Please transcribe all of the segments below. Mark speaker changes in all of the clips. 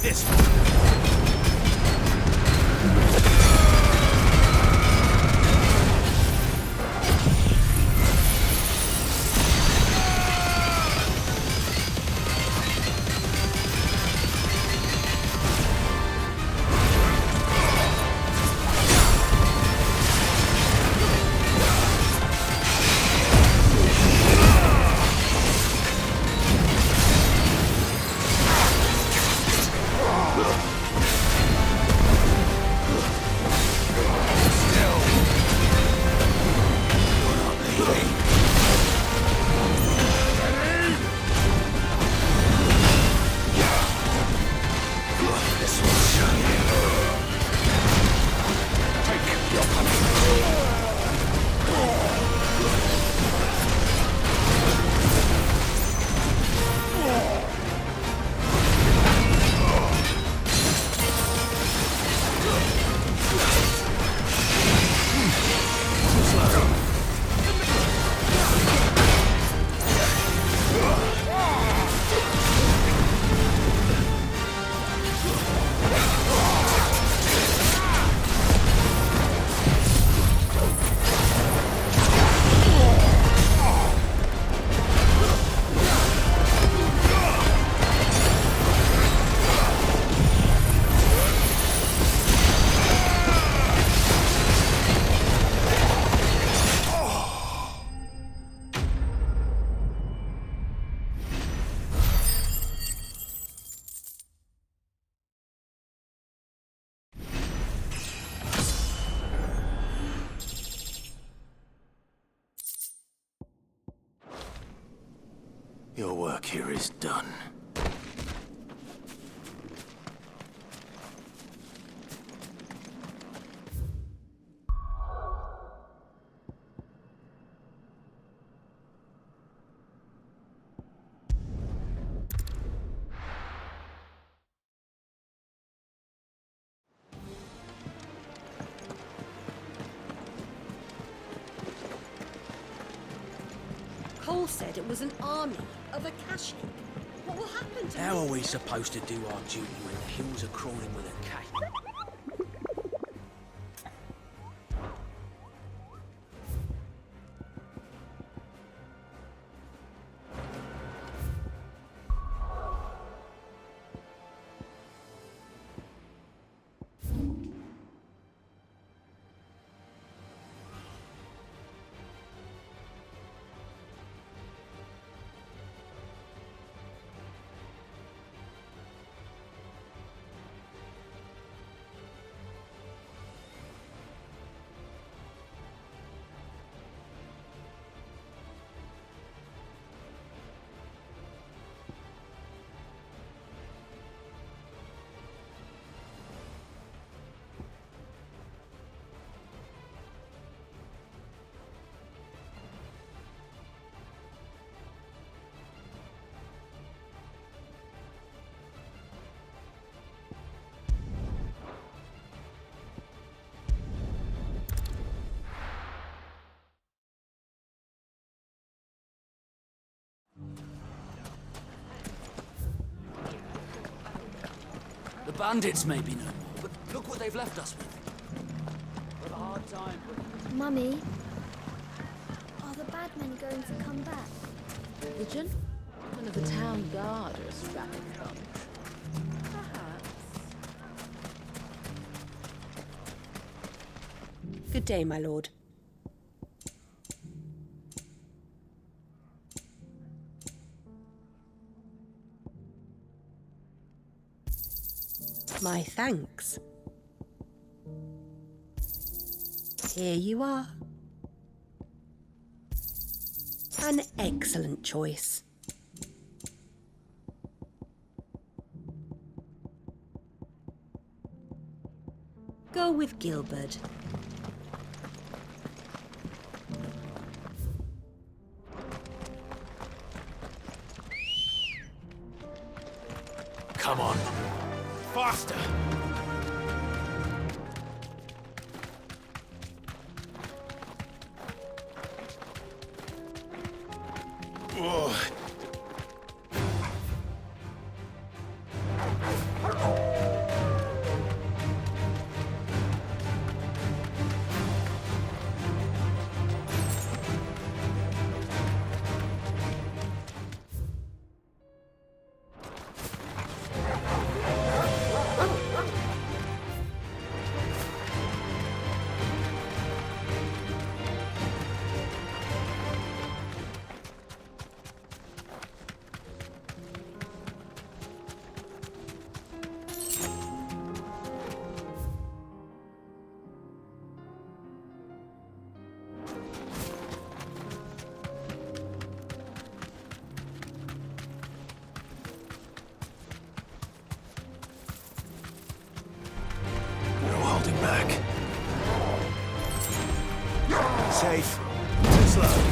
Speaker 1: this one. Your work here is done.
Speaker 2: Cole said it was an army of Akashic. What will happen to
Speaker 3: How
Speaker 2: me?
Speaker 3: are we supposed to do our duty when the hills are crawling with a cat? The bandits may be no more, but look what they've left us with. What a hard time.
Speaker 4: Mummy, are the bad men going to come back?
Speaker 5: The gentlemen of the town guard are a strapping bunch. Perhaps.
Speaker 2: Good day, my lord. My thanks. Here you are. An excellent choice. Go with Gilbert.
Speaker 1: Come on. Faster! Oh. safe. Too slow.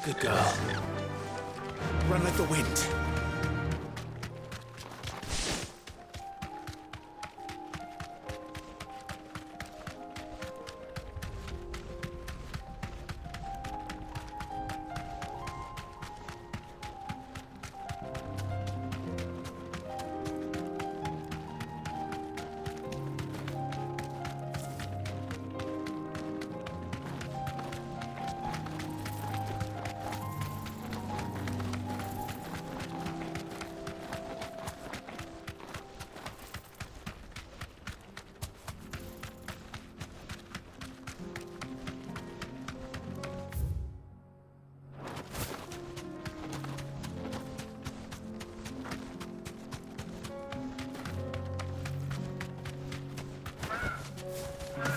Speaker 1: Good girl. Run like the wind.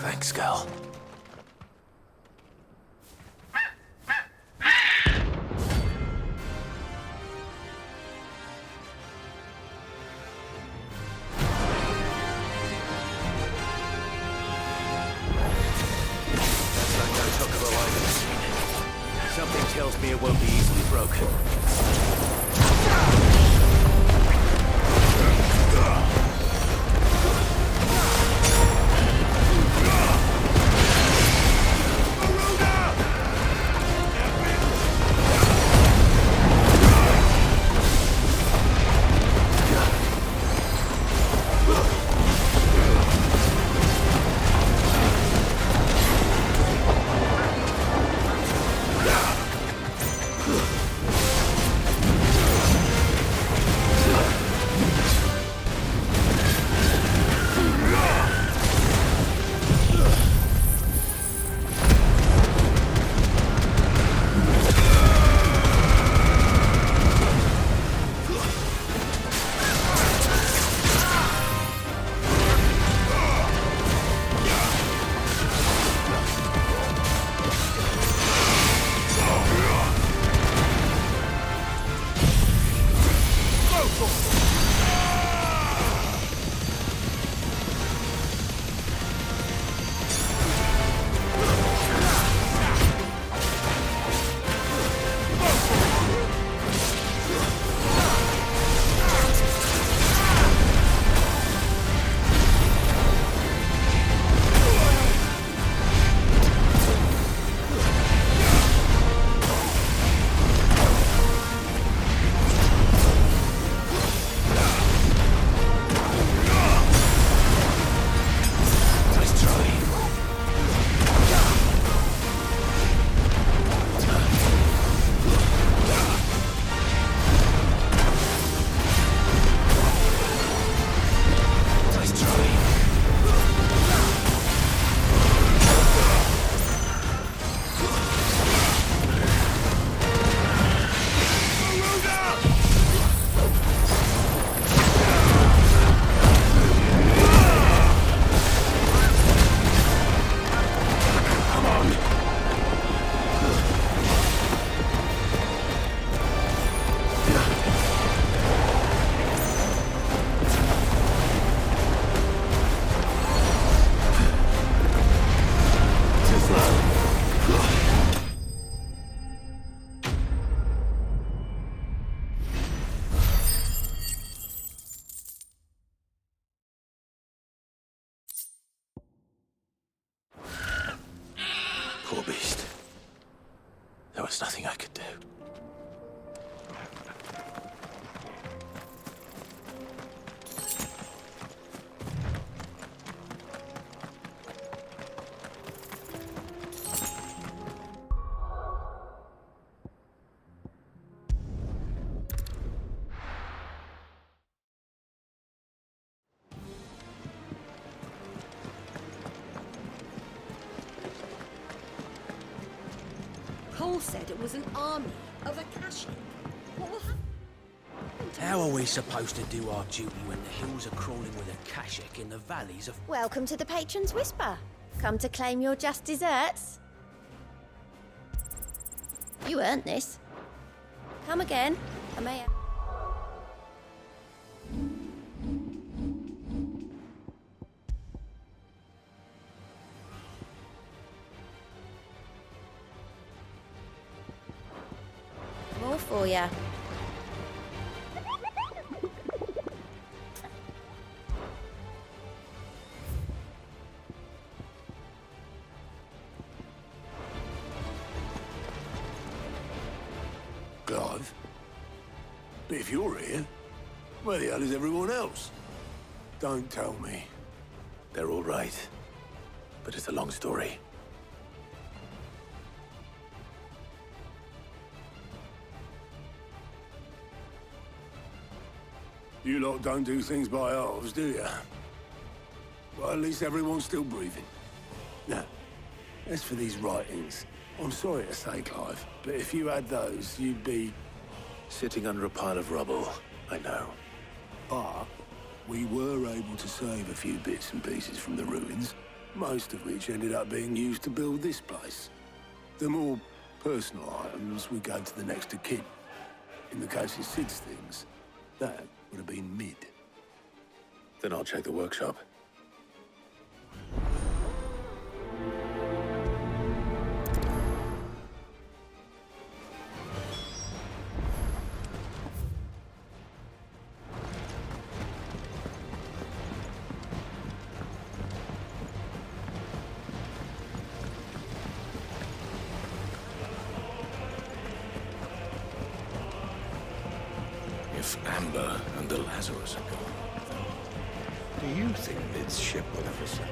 Speaker 1: Thanks, girl. Something tells me it won't be easily broken. nothing I could do.
Speaker 2: Cole said it was an army of Akashic. What will happen?
Speaker 3: How are we supposed to do our duty when the hills are crawling with Akashic in the valleys of...
Speaker 6: Welcome to the Patron's Whisper. Come to claim your just desserts? You earned this. Come again. I may have... More for ya.
Speaker 7: Clive? But if you're here, where the hell is everyone else? Don't tell me.
Speaker 1: They're all right. But it's a long story.
Speaker 7: You lot don't do things by halves, do you? Well, at least everyone's still breathing. Now, as for these writings, I'm sorry to say, Clive, but if you had those, you'd be...
Speaker 1: Sitting under a pile of rubble, I know.
Speaker 7: But we were able to save a few bits and pieces from the ruins, most of which ended up being used to build this place. The more personal items would go to the next of kin. In the case of Sid's things, that would have been mid.
Speaker 1: Then I'll check the workshop.
Speaker 8: If Amber and the Lazarus are gone, do you think Mid's ship will ever sail?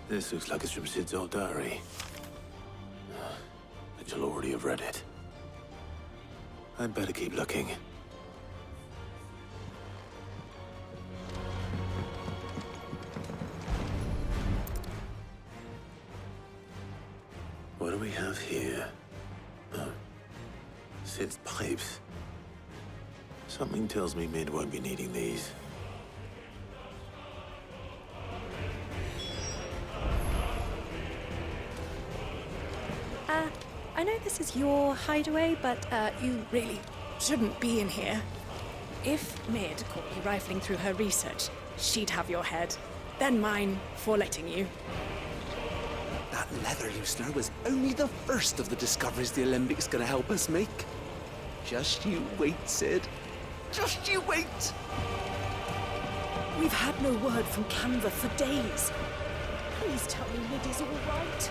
Speaker 1: This looks like it's from Sid's old diary. But you'll already have read it. I'd better keep looking. What do we have here? Oh, Sid's pipes. Something tells me Mid won't be needing these.
Speaker 9: I know this is your hideaway, but you really shouldn't be in here. If Mid caught you rifling through her research, she'd have your head. Then mine for letting you.
Speaker 10: That leather loosener was only the first of the discoveries the Olympic's gonna help us make. Just you wait, Sid. Just you wait!
Speaker 9: We've had no word from Canva for days. Please tell me Mid is all right.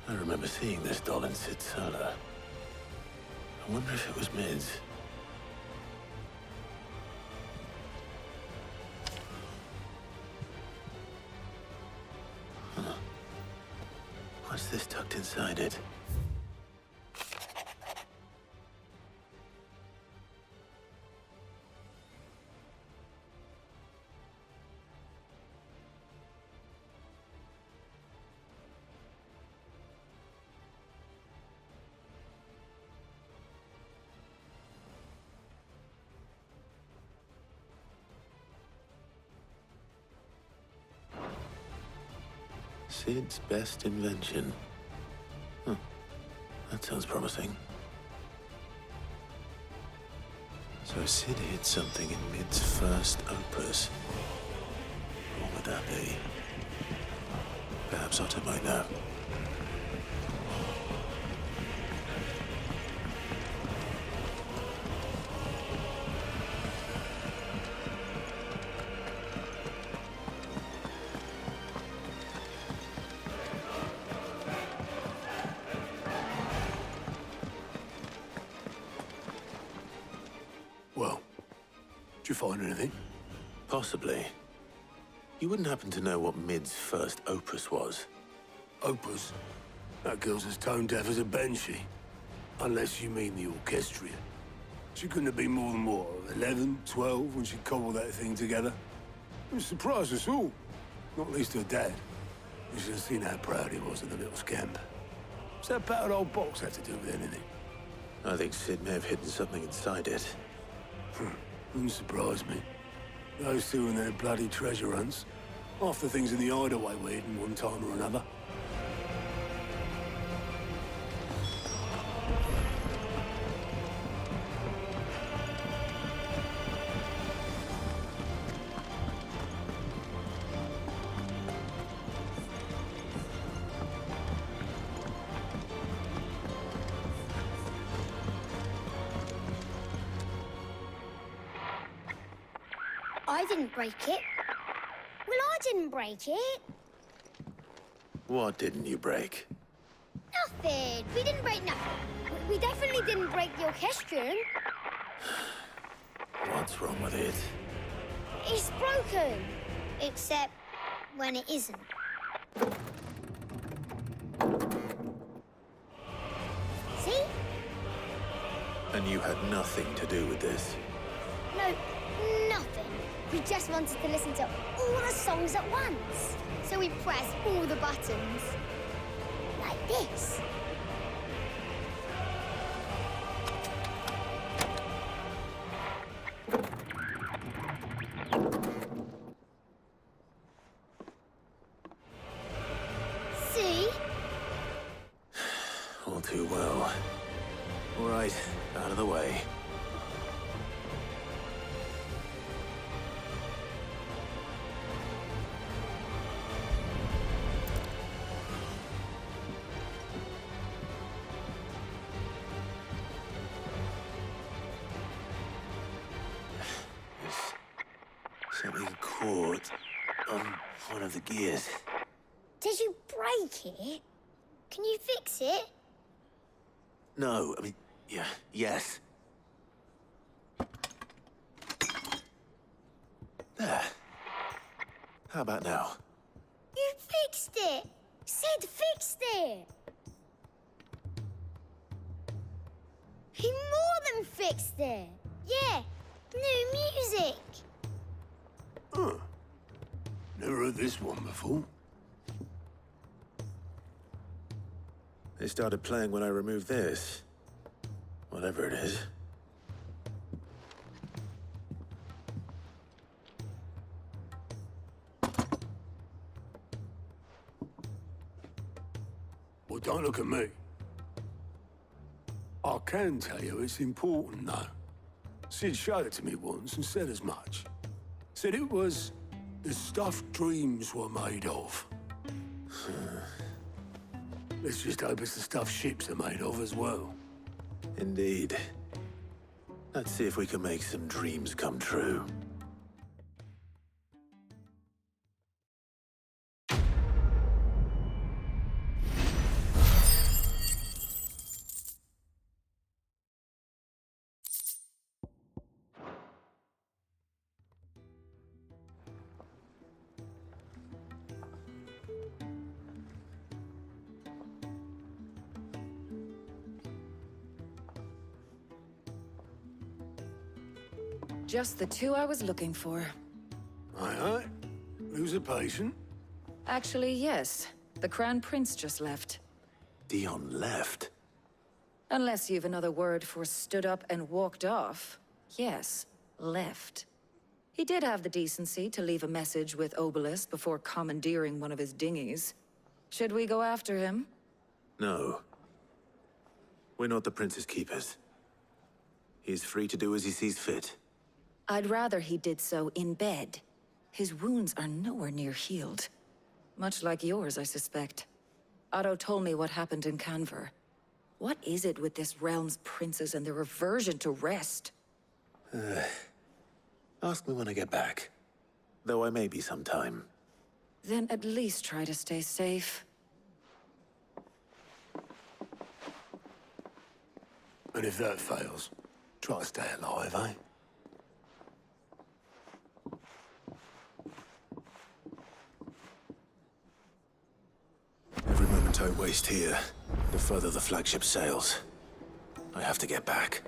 Speaker 1: I remember seeing this doll in Sid's cellar. I wonder if it was Mid's. Huh. What's this tucked inside it? Sid's best invention. Huh. That sounds promising. So Sid hid something in Mid's first opus. that be? Perhaps Otto might know.
Speaker 7: Well, did you find anything?
Speaker 1: Possibly. You wouldn't happen to know what Mid's first opus was?
Speaker 7: Opus? That girl's as tone deaf as a banshee. Unless you mean the orchestrion. She couldn't have been more than, what, 11, 12 when she cobbled that thing together? It surprised us all. Not least her dad. You should have seen how proud he was of the little scamp. What's that battered old box had to do with anything?
Speaker 1: I think Sid may have hidden something inside it.
Speaker 7: Wouldn't surprise me. Those two and their bloody treasure hunts. Half the things in the hideaway were hidden one time or another.
Speaker 4: I didn't break it. Well, I didn't break it.
Speaker 1: What didn't you break?
Speaker 4: Nothing. We didn't break nothing. We definitely didn't break the orchestrion.
Speaker 1: What's wrong with it?
Speaker 4: It's broken. Except when it isn't. See?
Speaker 1: And you had nothing to do with this?
Speaker 4: No, nothing. We just wanted to listen to all the songs at once. So we pressed all the buttons. Like this. See?
Speaker 1: All too well. All right, out of the way. Something caught on one of the gears.
Speaker 4: Did you break it? Can you fix it?
Speaker 1: No, I mean, yes. There. How about now?
Speaker 4: You fixed it! Sid fixed it! He more than fixed it! Yeah, new music!
Speaker 7: Huh. Never heard this one before.
Speaker 1: They started playing when I removed this. Whatever it is.
Speaker 7: Well, don't look at me. I can tell you it's important, though. Sid showed it to me once and said as much. Said it was the stuff dreams were made of. Let's just hope it's the stuff ships are made of as well.
Speaker 1: Indeed. Let's see if we can make some dreams come true.
Speaker 5: Just the two I was looking for.
Speaker 7: Aye. Who's a patient?
Speaker 5: Actually, yes. The Crown Prince just left.
Speaker 1: Dion left.
Speaker 5: Unless you've another word for stood up and walked off. Yes, left. He did have the decency to leave a message with Obelisk before commandeering one of his dinghies. Should we go after him?
Speaker 1: No. We're not the Prince's keepers. He's free to do as he sees fit.
Speaker 5: I'd rather he did so in bed. His wounds are nowhere near healed. Much like yours, I suspect. Otto told me what happened in Canver. What is it with this realm's princes and their aversion to rest?
Speaker 1: Ask me when I get back. Though I may be sometime.
Speaker 5: Then at least try to stay safe.
Speaker 7: And if that fails, try to stay alive, eh?
Speaker 1: Every moment I waste here, the further the flagship sails. I have to get back.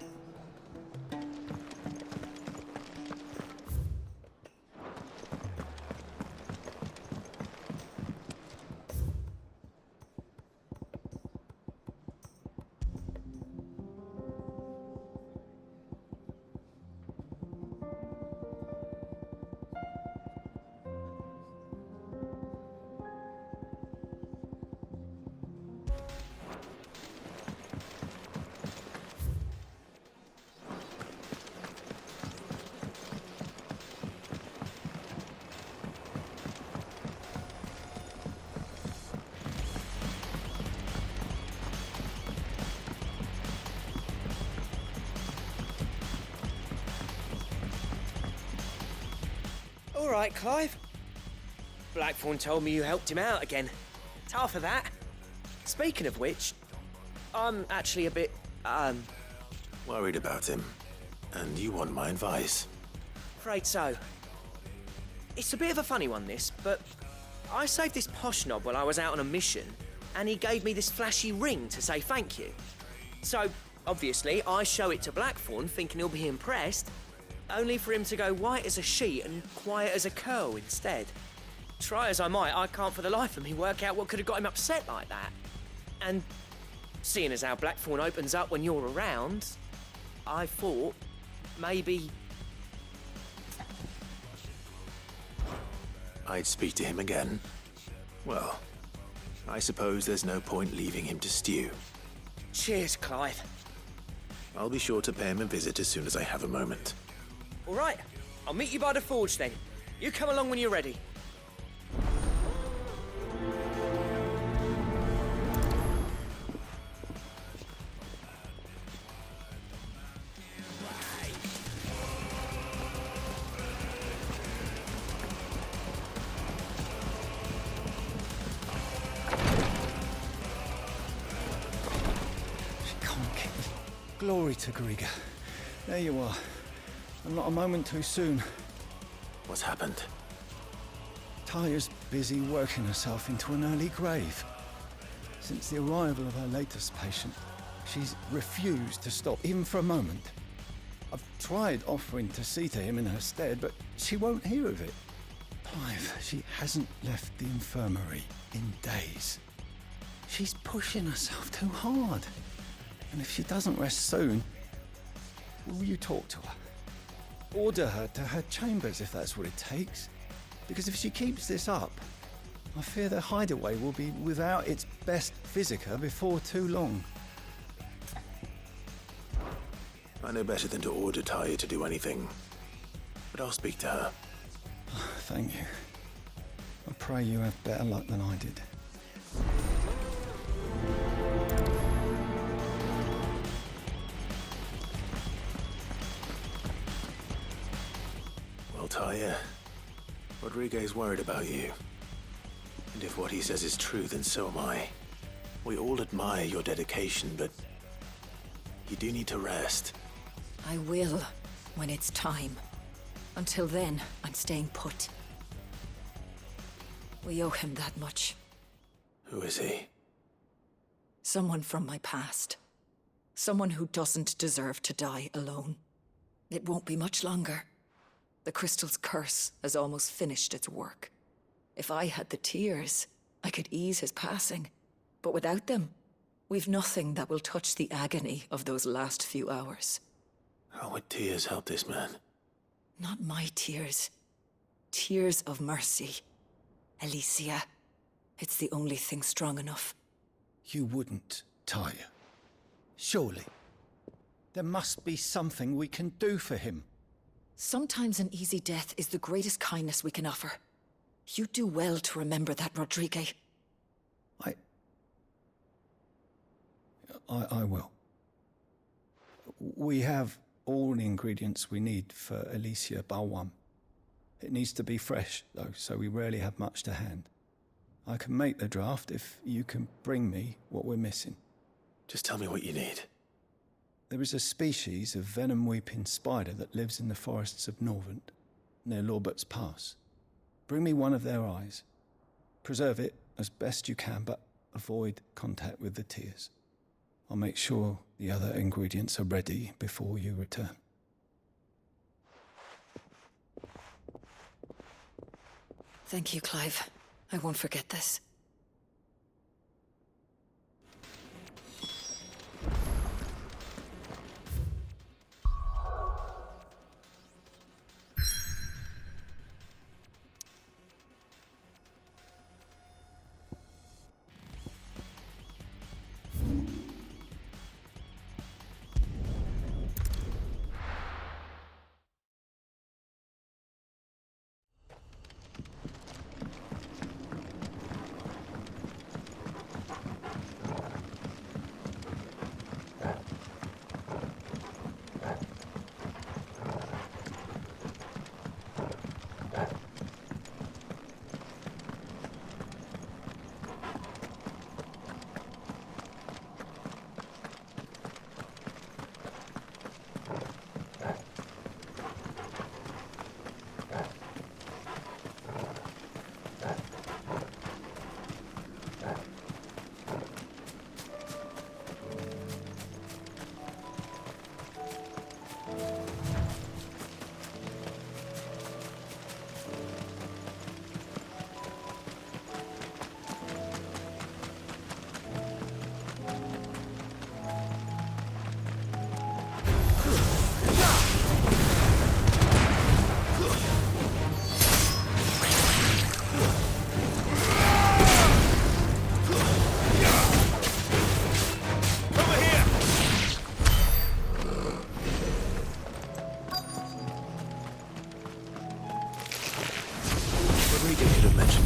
Speaker 11: All right, Clive. Blackthorn told me you helped him out again. Tough for that. Speaking of which, I'm actually a bit,
Speaker 1: Worried about him. And you want my advice?
Speaker 11: afraid so. It's a bit of a funny one, this, but I saved this posh knob while I was out on a mission, and he gave me this flashy ring to say thank you. So, obviously, I show it to Blackthorn, thinking he'll be impressed, only for him to go white as a sheet and quiet as a curl instead. Try as I might, I can't for the life of me work out what could have got him upset like that. And seeing as how Blackthorn opens up when you're around, I thought maybe...
Speaker 1: I'd speak to him again. Well, I suppose there's no point leaving him to stew.
Speaker 11: Cheers, Clive.
Speaker 1: I'll be sure to pay him a visit as soon as I have a moment.
Speaker 11: All right, I'll meet you by the forge then. You come along when you're ready.
Speaker 12: Glory to Griga. There you are. And not a moment too soon.
Speaker 1: What's happened?
Speaker 12: Taya's busy working herself into an early grave. Since the arrival of her latest patient, she's refused to stop, even for a moment. I've tried offering to see to him in her stead, but she won't hear of it. Clive, she hasn't left the infirmary in days. She's pushing herself too hard. And if she doesn't rest soon, will you talk to her? Order her to her chambers if that's what it takes. Because if she keeps this up, I fear the hideaway will be without its best physica before too long.
Speaker 1: I know better than to order Taya to do anything. But I'll speak to her.
Speaker 12: Thank you. I pray you have better luck than I did.
Speaker 1: Taya, Rodriguez worried about you. And if what he says is true, then so am I. We all admire your dedication, but you do need to rest.
Speaker 5: I will, when it's time. Until then, I'm staying put. We owe him that much.
Speaker 1: Who is he?
Speaker 5: Someone from my past. Someone who doesn't deserve to die alone. It won't be much longer. The crystal's curse has almost finished its work. If I had the tears, I could ease his passing. But without them, we've nothing that will touch the agony of those last few hours.
Speaker 1: How would tears help this man?
Speaker 5: Not my tears. Tears of mercy. Alicia. It's the only thing strong enough.
Speaker 12: You wouldn't, Taya. Surely. There must be something we can do for him.
Speaker 5: Sometimes an easy death is the greatest kindness we can offer. You do well to remember that, Rodrigue.
Speaker 12: I will. We have all the ingredients we need for Alicia Balwam. It needs to be fresh, though, so we rarely have much to hand. I can make the draft if you can bring me what we're missing.
Speaker 1: Just tell me what you need.
Speaker 12: There is a species of venom-weeping spider that lives in the forests of Norvent, near Lorbert's Pass. Bring me one of their eyes. Preserve it as best you can, but avoid contact with the tears. I'll make sure the other ingredients are ready before you return.
Speaker 5: Thank you, Clive. I won't forget this.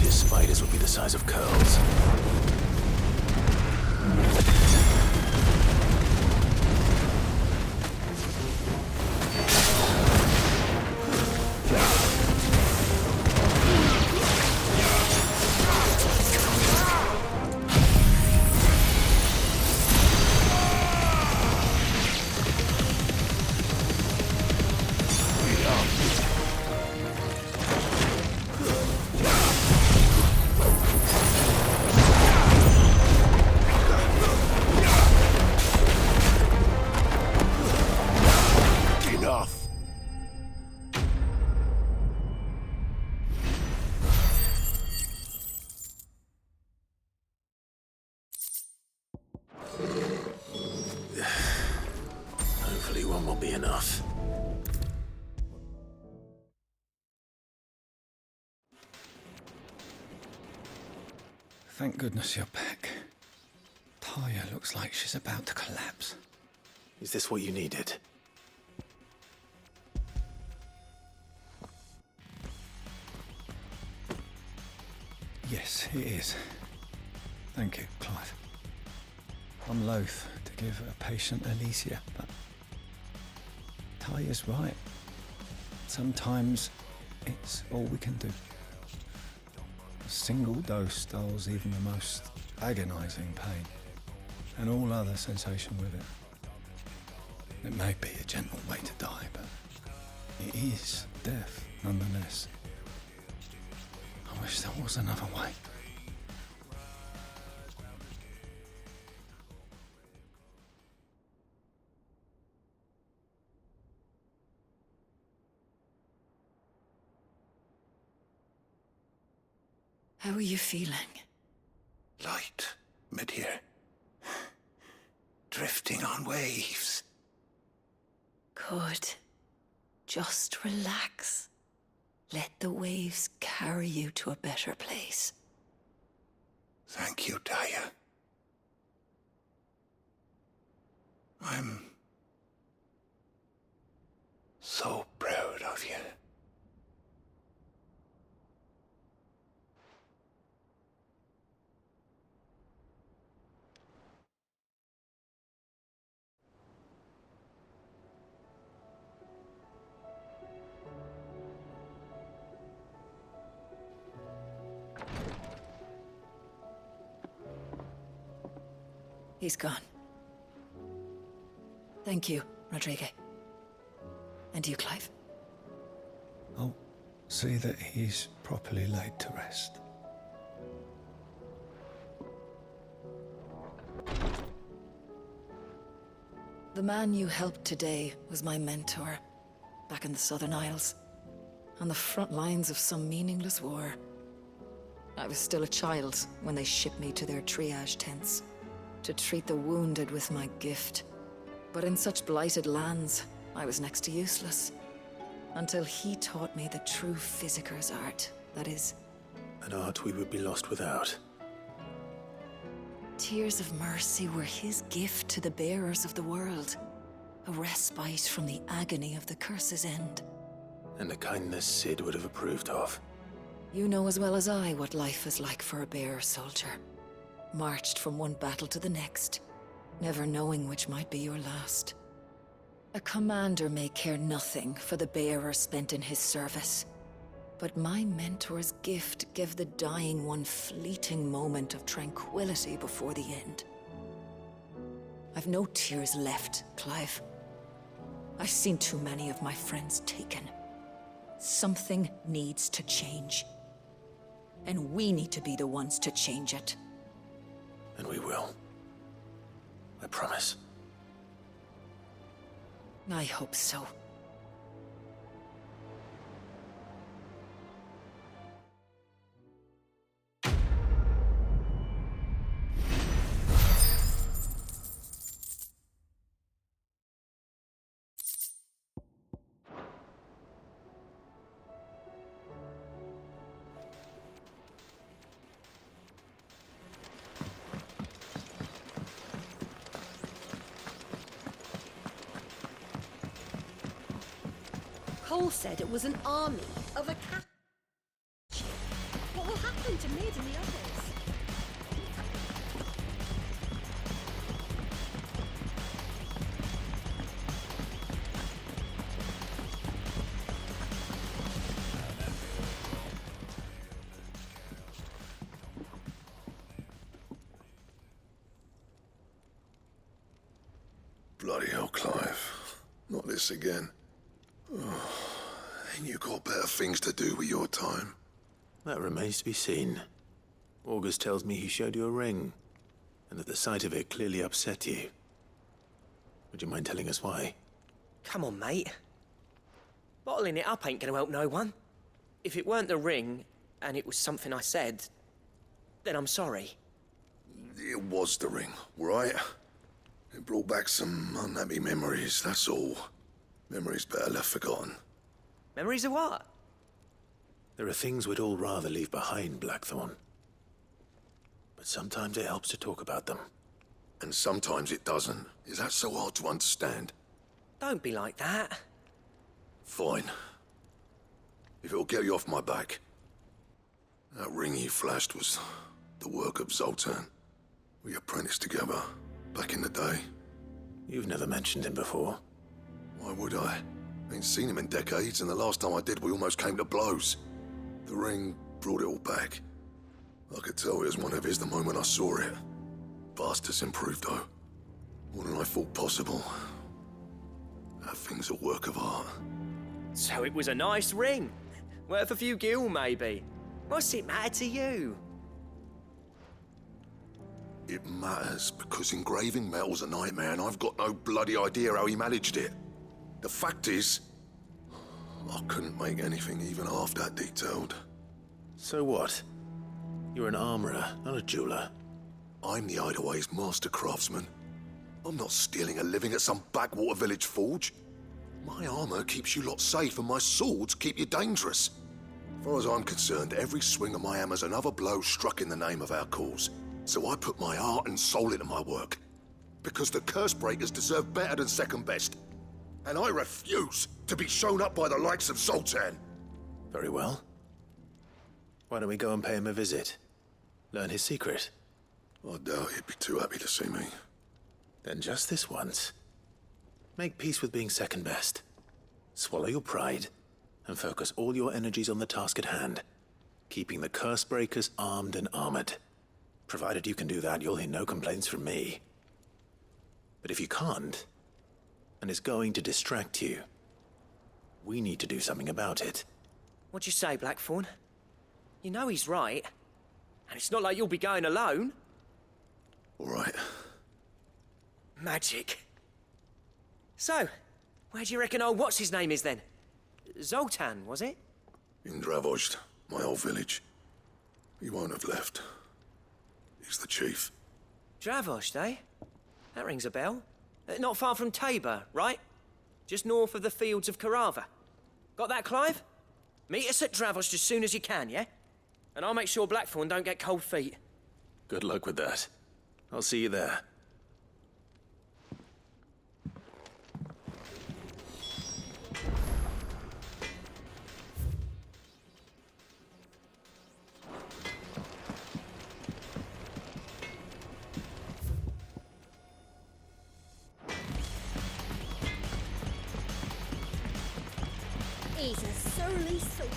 Speaker 1: Spiders would be the size of curls. Hopefully one will be enough.
Speaker 12: Thank goodness you're back. Talia looks like she's about to collapse.
Speaker 1: Is this what you needed?
Speaker 12: Yes, it is. Thank you, Clive. I'm loath to give a patient Alicia, but Talia's right. Sometimes it's all we can do. A single dose dulls even the most agonizing pain, and all other sensation with it. It may be a gentle way to die, but it is death nonetheless. I wish there was another way.
Speaker 5: How are you feeling?
Speaker 7: Light, mid-here. Drifting on waves.
Speaker 5: Good. Just relax. Let the waves carry you to a better place.
Speaker 7: Thank you, Talia. I'm so proud of you.
Speaker 5: He's gone. Thank you, Rodrigo. And you, Clive.
Speaker 12: I'll see that he's properly laid to rest.
Speaker 5: The man you helped today was my mentor, back in the Southern Isles, on the front lines of some meaningless war. I was still a child when they shipped me to their triage tents, to treat the wounded with my gift. But in such blighted lands, I was next to useless. Until he taught me the true physicker's art, that is...
Speaker 1: An art we would be lost without.
Speaker 5: Tears of mercy were his gift to the bearers of the world. A respite from the agony of the curse's end.
Speaker 1: And a kindness Sid would have approved of.
Speaker 5: You know as well as I what life is like for a bearer soldier. Marched from one battle to the next, never knowing which might be your last. A commander may care nothing for the bearer spent in his service. But my mentor's gift gave the dying one fleeting moment of tranquility before the end. I've no tears left, Clive. I've seen too many of my friends taken. Something needs to change. And we need to be the ones to change it.
Speaker 1: And we will. I promise.
Speaker 5: I hope so.
Speaker 2: Cole said it was an army of a cat. What will happen to Mid and the others?
Speaker 8: Bloody hell, Clive. Not this again. Oh, ain't you got better things to do with your time?
Speaker 1: That remains to be seen. August tells me he showed you a ring, and that the sight of it clearly upset you. Would you mind telling us why?
Speaker 11: Come on, mate. Bottling it up ain't gonna help no one. If it weren't the ring, and it was something I said, then I'm sorry.
Speaker 8: It was the ring, right? It brought back some unhappy memories, that's all. Memories better left forgotten.
Speaker 11: Memories of what?
Speaker 1: There are things we'd all rather leave behind, Blackthorn. But sometimes it helps to talk about them.
Speaker 8: And sometimes it doesn't. Is that so hard to understand?
Speaker 11: Don't be like that.
Speaker 8: Fine. If it'll get you off my back. That ring you flashed was the work of Zoltan. We apprenticed together, back in the day.
Speaker 1: You've never mentioned him before.
Speaker 8: Why would I? Ain't seen him in decades, and the last time I did, we almost came to blows. The ring brought it all back. I could tell it was one of his the moment I saw it. Bastard's improved, though. More than I thought possible. That thing's a work of art.
Speaker 11: So it was a nice ring. Worth a few gil, maybe. What's it matter to you?
Speaker 8: It matters because engraving metal's a nightmare, and I've got no bloody idea how he managed it. The fact is, I couldn't make anything even half that detailed.
Speaker 1: So what? You're an armorer, not a jeweler.
Speaker 8: I'm the Hideaway's master craftsman. I'm not stealing a living at some backwater village forge. My armor keeps you lot safe, and my swords keep you dangerous. As far as I'm concerned, every swing of my hammer's another blow struck in the name of our cause. So I put my heart and soul into my work. Because the curse breakers deserve better than second best. And I refuse to be shown up by the likes of Zoltan.
Speaker 1: Very well. Why don't we go and pay him a visit? Learn his secret.
Speaker 8: I doubt he'd be too happy to see me.
Speaker 1: Then just this once. Make peace with being second best. Swallow your pride, and focus all your energies on the task at hand. Keeping the curse breakers armed and armored. Provided you can do that, you'll hear no complaints from me. But if you can't, and it's going to distract you, we need to do something about it.
Speaker 11: What'd you say, Blackthorn? You know he's right. And it's not like you'll be going alone.
Speaker 8: All right.
Speaker 11: Magic. So, where do you reckon old what's-his-name is then? Zoltan, was it?
Speaker 8: In Dravozd, my old village. He won't have left. He's the chief.
Speaker 11: Dravozd, eh? That rings a bell. Not far from Tabor, right? Just north of the fields of Carava. Got that, Clive? Meet us at Dravozd as soon as you can, yeah? And I'll make sure Blackthorn don't get cold feet.
Speaker 1: Good luck with that. I'll see you there.
Speaker 2: He's a surly soaker.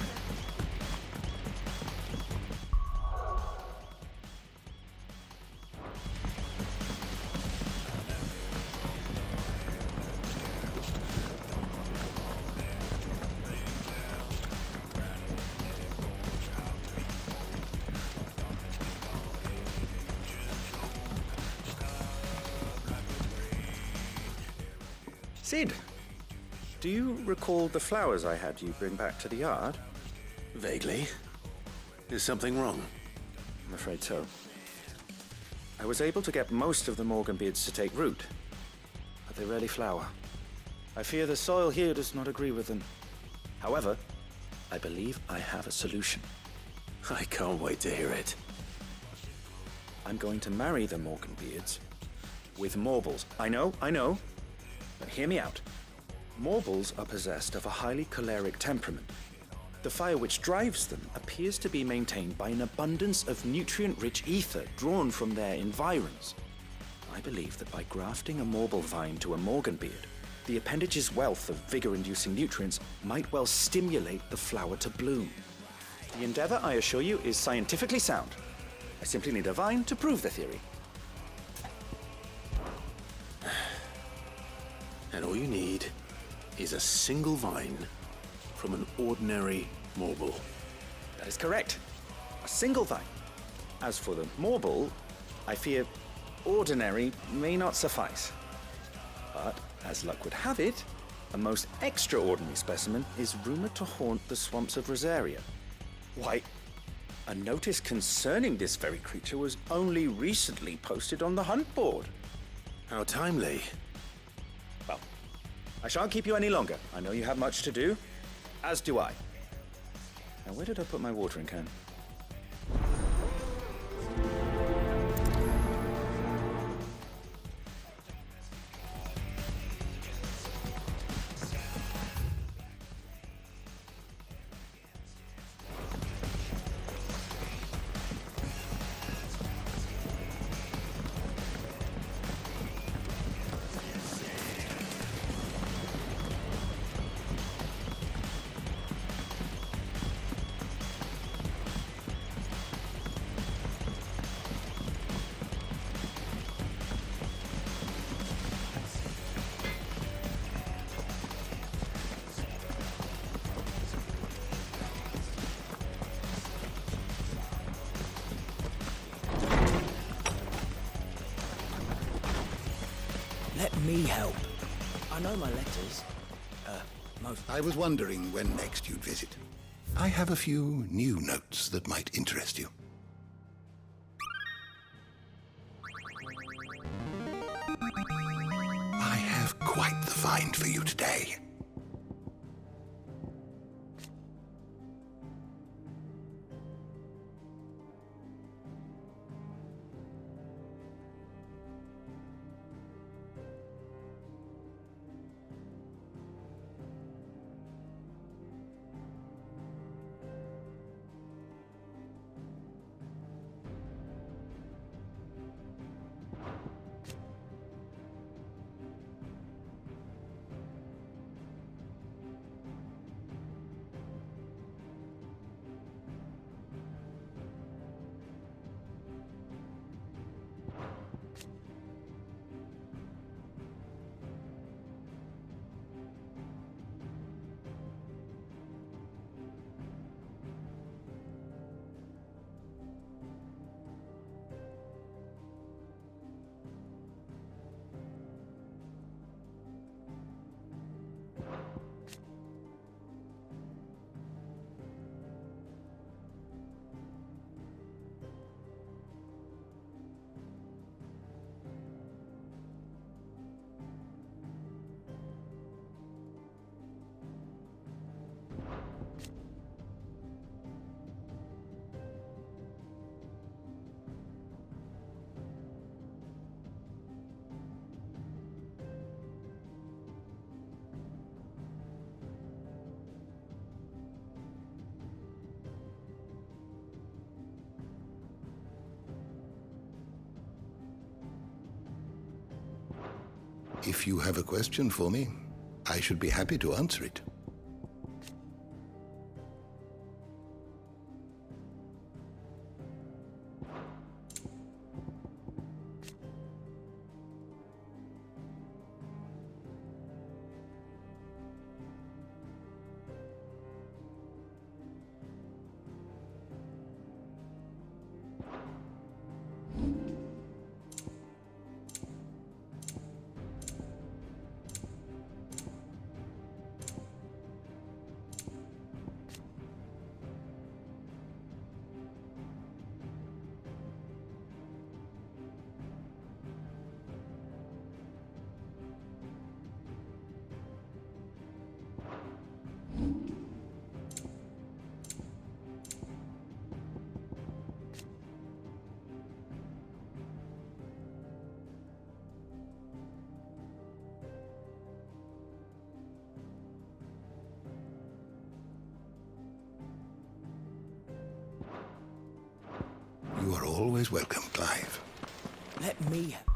Speaker 13: Sid, do you recall the flowers I had you bring back to the yard?
Speaker 1: Vaguely. Is something wrong?
Speaker 13: I'm afraid so. I was able to get most of the Morganbeards to take root, but they rarely flower. I fear the soil here does not agree with them. However, I believe I have a solution.
Speaker 1: I can't wait to hear it.
Speaker 13: I'm going to marry the Morganbeards with Morbles. I know, but hear me out. Morbles are possessed of a highly choleric temperament. The fire which drives them appears to be maintained by an abundance of nutrient-rich ether drawn from their environs. I believe that by grafting a Morble vine to a Morganbeard, the appendage's wealth of vigor-inducing nutrients might well stimulate the flower to bloom. The endeavor, I assure you, is scientifically sound. I simply need a vine to prove the theory.
Speaker 1: And all you need is a single vine from an ordinary Morble.
Speaker 13: That is correct. A single vine. As for the Morble, I fear ordinary may not suffice. But, as luck would have it, a most extraordinary specimen is rumored to haunt the swamps of Rosaria. Why, a notice concerning this very creature was only recently posted on the hunt board.
Speaker 1: How timely.
Speaker 13: Well, I shan't keep you any longer. I know you have much to do, as do I. Now, where did I put my watering can?
Speaker 14: Let me help. I know my letters. Most.
Speaker 15: I was wondering when next you'd visit. I have a few new notes that might interest you. I have quite the find for you today. If you have a question for me, I should be happy to answer it. You are always welcome, Clive.
Speaker 14: Let me help.